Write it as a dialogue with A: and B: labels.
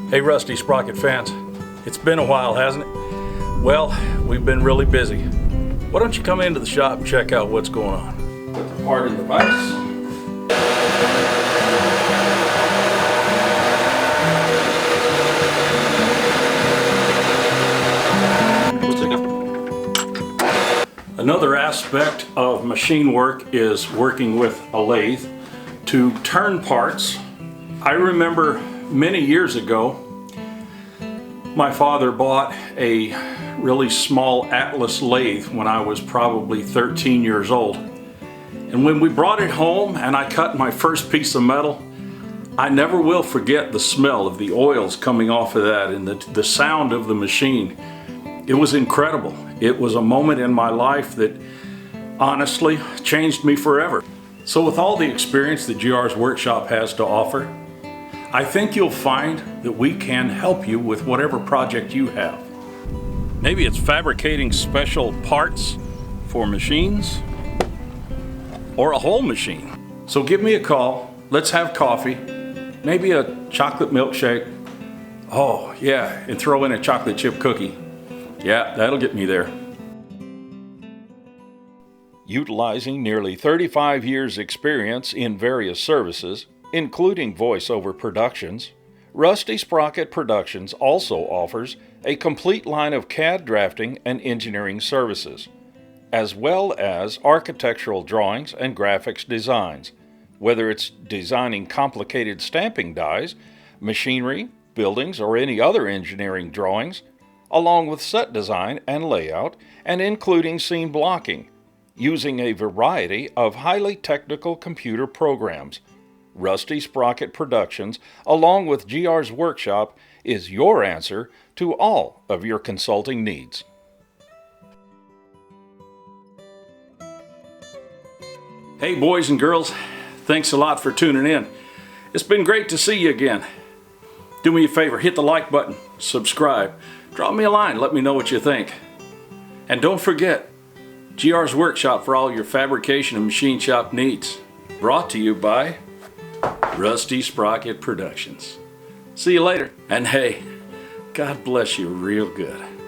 A: Hey Rusty Sprocket fans, it's been a while, hasn't it? Well, we've been really busy. Why don't you come into the shop and check out what's going on? Put the part in the vise. Another aspect of machine work is working with a lathe to turn parts. I remember many years ago, my father bought a really small Atlas lathe when I was probably 13 years old. And when we brought it home and I cut my first piece of metal, I never will forget the smell of the oils coming off of that and the sound of the machine. It was incredible. It was a moment in my life that honestly changed me forever. So with all the experience that GRS Workshop has to offer, I think you'll find that we can help you with whatever project you have. Maybe it's fabricating special parts for machines or a whole machine. So give me a call, let's have coffee, maybe a chocolate milkshake. Oh yeah, and throw in a chocolate chip cookie. Yeah, that'll get me there. Utilizing nearly 35 years' experience in various services, including voiceover productions, Rusty Sprocket Productions also offers a complete line of CAD drafting and engineering services, as well as architectural drawings and graphics designs, whether it's designing complicated stamping dies, machinery, buildings, or any other engineering drawings, along with set design and layout, and including scene blocking, using a variety of highly technical computer programs. Rusty Sprocket Productions, along with GR's Workshop, is your answer to all of your consulting needs. Hey boys and girls, thanks a lot for tuning in. It's been great to see you again. Do me a favor, hit the like button, subscribe, drop me a line, let me know what you think. And don't forget, GR's Workshop for all your fabrication and machine shop needs. Brought to you by Rusty Sprocket Productions. See you later. And hey, God bless you real good.